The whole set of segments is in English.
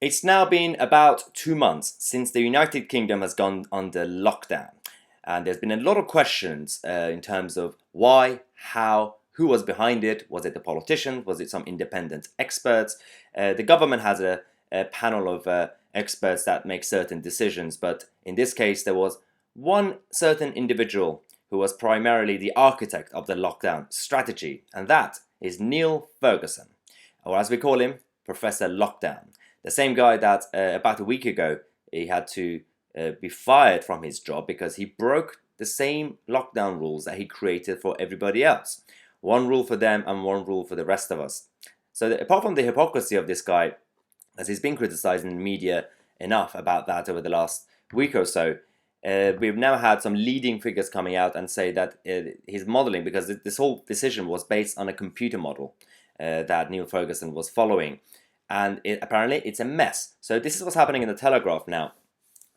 It's now been about 2 months since the United Kingdom has gone under lockdown, and there's been a lot of questions in terms of why, how, who was behind it. Was it the politicians? Was it some independent experts? The government has a panel of experts that make certain decisions, but in this case, there was one certain individual who was primarily the architect of the lockdown strategy, and that is Neil Ferguson, or as we call him, Professor Lockdown. The same guy that about a week ago he had to be fired from his job because he broke the same lockdown rules that he created for everybody else. One rule for them and one rule for the rest of us. So apart from the hypocrisy of this guy, as he's been criticized in the media enough about that over the last week or so, we've now had some leading figures coming out and say that his modeling, because this whole decision was based on a computer model that Neil Ferguson was following, and apparently it's a mess. So this is what's happening in the Telegraph now.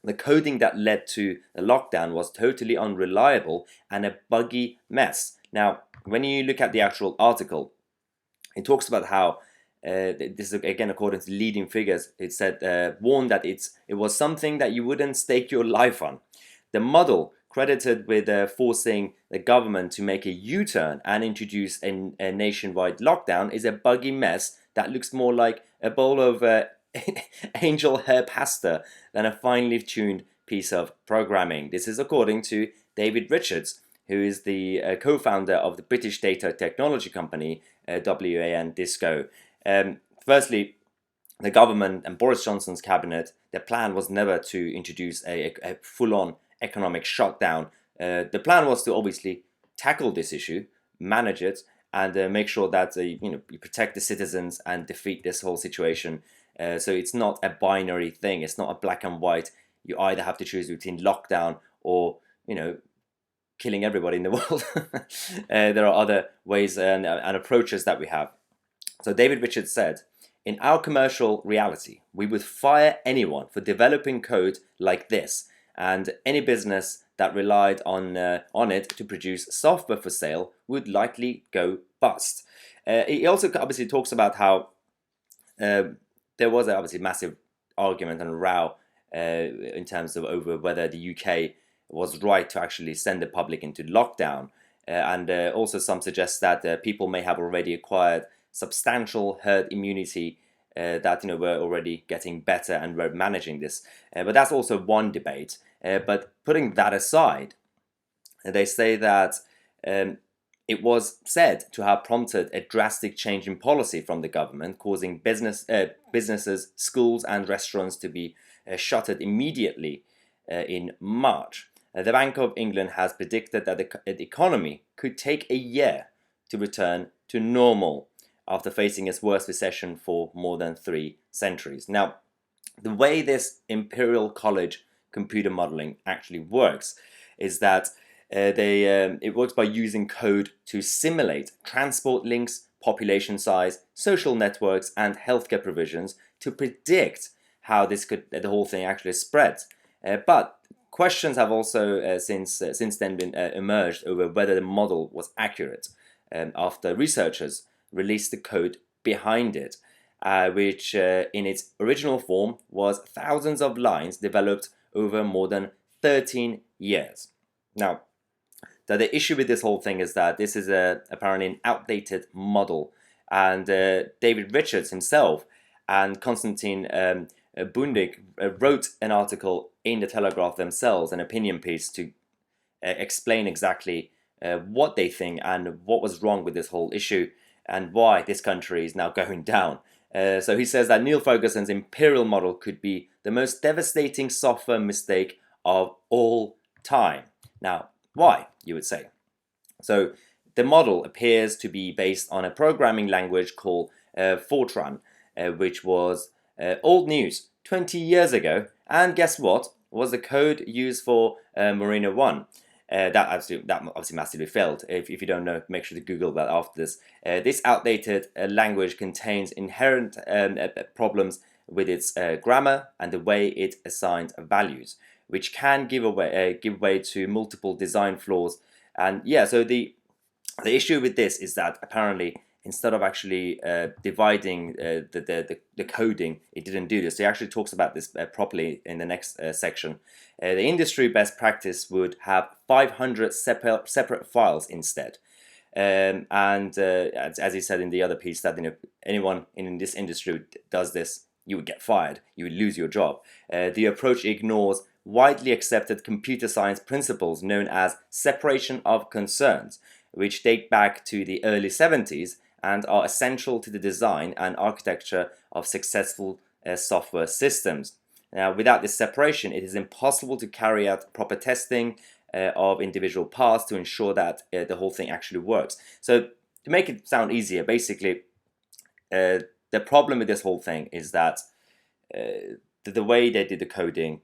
The coding that led to the lockdown was totally unreliable and a buggy mess. Now, when you look at the actual article, it talks about how this is again according to leading figures. It said warned that it was something that you wouldn't stake your life on. The model credited with forcing the government to make a U-turn and introduce a nationwide lockdown is a buggy mess that looks more like a bowl of angel hair pasta than a finely tuned piece of programming. This is according to David Richards, who is the co-founder of the British data technology company WAN Disco. Firstly, the government and Boris Johnson's cabinet, their plan was never to introduce a full-on economic shutdown. The plan was to obviously tackle this issue, manage it, and make sure that you protect the citizens and defeat this whole situation. So it's not a binary thing. It's not a black and white. You either have to choose between lockdown or killing everybody in the world. There are other ways and approaches that we have. So David Richards said, "In our commercial reality, we would fire anyone for developing code like this, and any business that relied on it to produce software for sale would likely go bust." He also obviously talks about how there was obviously massive argument and row in terms of over whether the UK was right to actually send the public into lockdown, and also some suggest that people may have already acquired substantial herd immunity that we're already getting better and we're managing this. But that's also one debate. But putting that aside, they say that it was said to have prompted a drastic change in policy from the government, causing businesses, schools and restaurants to be shuttered immediately in March. The Bank of England has predicted that the economy could take a year to return to normal after facing its worst recession for more than 3 centuries. Now, the way this Imperial College computer modeling actually works is that it works by using code to simulate transport links, population size, social networks, and healthcare provisions to predict how the whole thing actually spreads. But questions have also since then been emerged over whether the model was accurate after researchers released the code behind it, which in its original form was thousands of lines developed over more than 13 years. Now, the issue with this whole thing is that this is apparently an outdated model, and David Richards himself and Konstantin Bundik wrote an article in the Telegraph themselves, an opinion piece to explain exactly what they think and what was wrong with this whole issue and why this country is now going down. So he says that Neil Ferguson's imperial model could be the most devastating software mistake of all time. Now, why, you would say? So the model appears to be based on a programming language called Fortran, which was old news 20 years ago, and guess what? Was the code used for Marina 1. That obviously massively failed. If you don't know, make sure to Google that after this. This outdated language contains inherent problems with its grammar and the way it assigns values, which can give way to multiple design flaws. And yeah, so the issue with this is that apparently instead of actually dividing the coding, it didn't do this. So he actually talks about this properly in the next section. The industry best practice would have 500 separate files instead. As he said in the other piece, that anyone in this industry does this, you would get fired, you would lose your job. The approach ignores widely accepted computer science principles known as separation of concerns, which date back to the early 70s and are essential to the design and architecture of successful software systems. Now, without this separation, it is impossible to carry out proper testing of individual parts to ensure that the whole thing actually works. So to make it sound easier, basically, the problem with this whole thing is that the way they did the coding,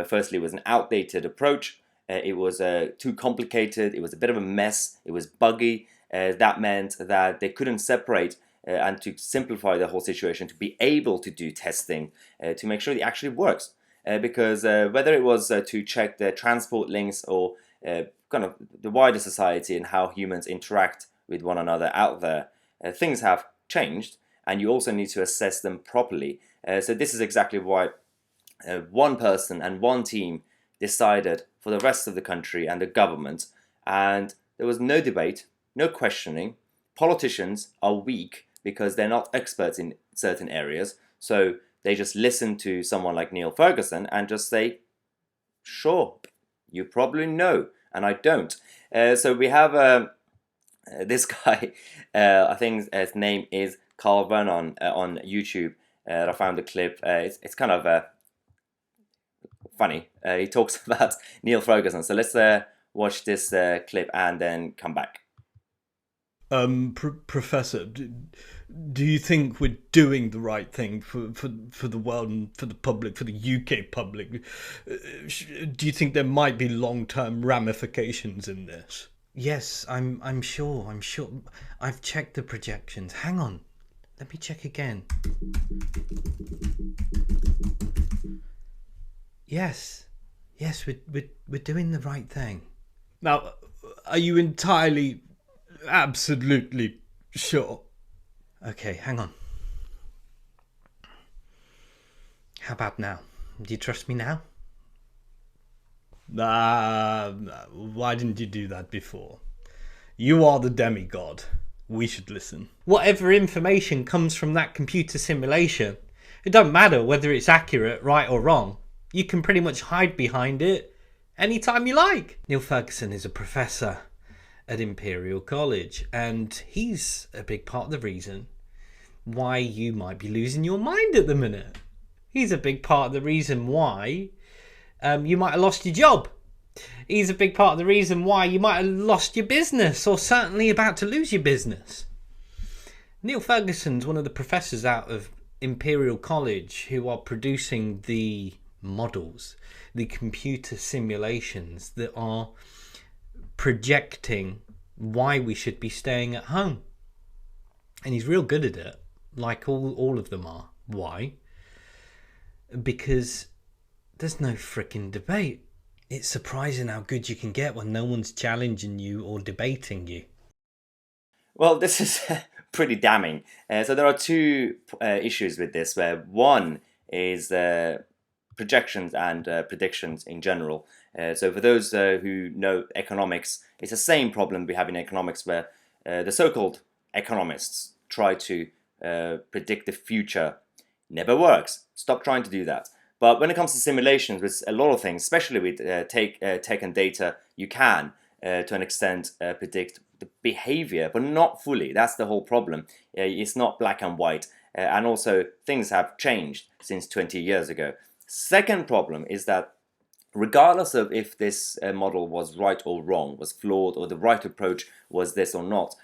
firstly, was an outdated approach. It was too complicated. It was a bit of a mess. It was buggy. That meant that they couldn't separate and to simplify the whole situation, to be able to do testing to make sure it actually works. Because whether it was to check the transport links or kind of the wider society and how humans interact with one another out there, things have changed, and you also need to assess them properly. So this is exactly why one person and one team decided for the rest of the country and the government, and there was no debate, no questioning. Politicians are weak because they're not experts in certain areas, so they just listen to someone like Neil Ferguson and just say, sure, you probably know, and I don't. So we have this guy, I think his name is Carl Vernon on YouTube. I found the clip. It's kind of funny. He talks about Neil Ferguson. So let's watch this clip and then come back. Professor, do you think we're doing the right thing for the world and for the public, for the UK public? Do you think there might be long-term ramifications in this? Yes, I'm sure. I've checked the projections. Hang on. Let me check again. Yes, we're doing the right thing. Now, are you entirely, absolutely sure? Okay, hang on. How about now? Do you trust me now? Why didn't you do that before? You are the demigod. We should listen. Whatever information comes from that computer simulation, it don't matter whether it's accurate, right or wrong. You can pretty much hide behind it anytime you like. Neil Ferguson is a professor at Imperial College, and he's a big part of the reason why you might be losing your mind at the minute. He's a big part of the reason why you might have lost your job. He's a big part of the reason why you might have lost your business, or certainly about to lose your business. Neil Ferguson's one of the professors out of Imperial College who are producing the models, the computer simulations that are projecting why we should be staying at home. And he's real good at it, like all of them are. Why? Because there's no frickin' debate. It's surprising how good you can get when no one's challenging you or debating you. Well, this is pretty damning. So there are two issues with this, where one is projections and predictions in general. So for those who know economics, it's the same problem we have in economics, where the so-called economists try to predict the future. Never works. Stop trying to do that. But when it comes to simulations, with a lot of things, especially with tech and data, you can, to an extent, predict the behavior, but not fully. That's the whole problem. It's not black and white. And also, things have changed since 20 years ago. Second problem is that regardless of if this model was right or wrong, was flawed, or the right approach was this or not,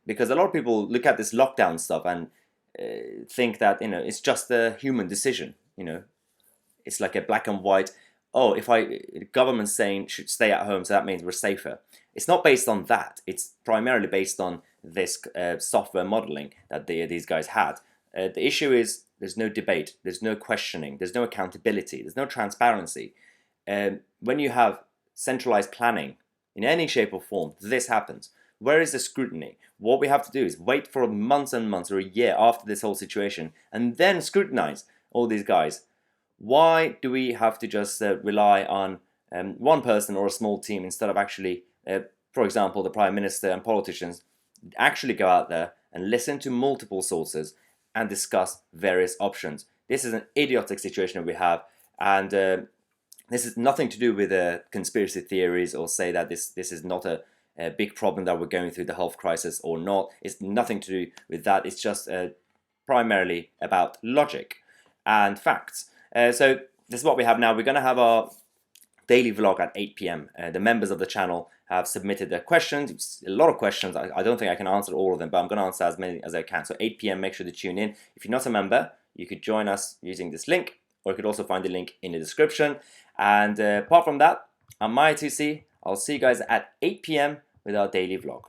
because a lot of people look at this lockdown stuff and think that it's just a human decision. It's like a black and white. Oh, if the government's saying should stay at home, so that means we're safer. It's not based on that. It's primarily based on this software modeling that these guys had. The issue is there's no debate, there's no questioning, there's no accountability, there's no transparency. When you have centralized planning in any shape or form, this happens. Where is the scrutiny? What we have to do is wait for months and months or a year after this whole situation and then scrutinize all these guys. Why do we have to just rely on one person or a small team instead of actually, for example, the Prime Minister and politicians actually go out there and listen to multiple sources and discuss various options? This is an idiotic situation that we have, and this is nothing to do with conspiracy theories or say that this is not a big problem that we're going through, the health crisis or not. It's nothing to do with that. It's just primarily about logic and facts. So this is what we have now. We're going to have our daily vlog at 8 p.m. The members of the channel have submitted their questions. It's a lot of questions. I don't think I can answer all of them, but I'm going to answer as many as I can. So 8 p.m. make sure to tune in. If you're not a member, you could join us using this link, or you could also find the link in the description. And apart from that, I'm Tousi. I'll see you guys at 8 p.m. with our daily vlog.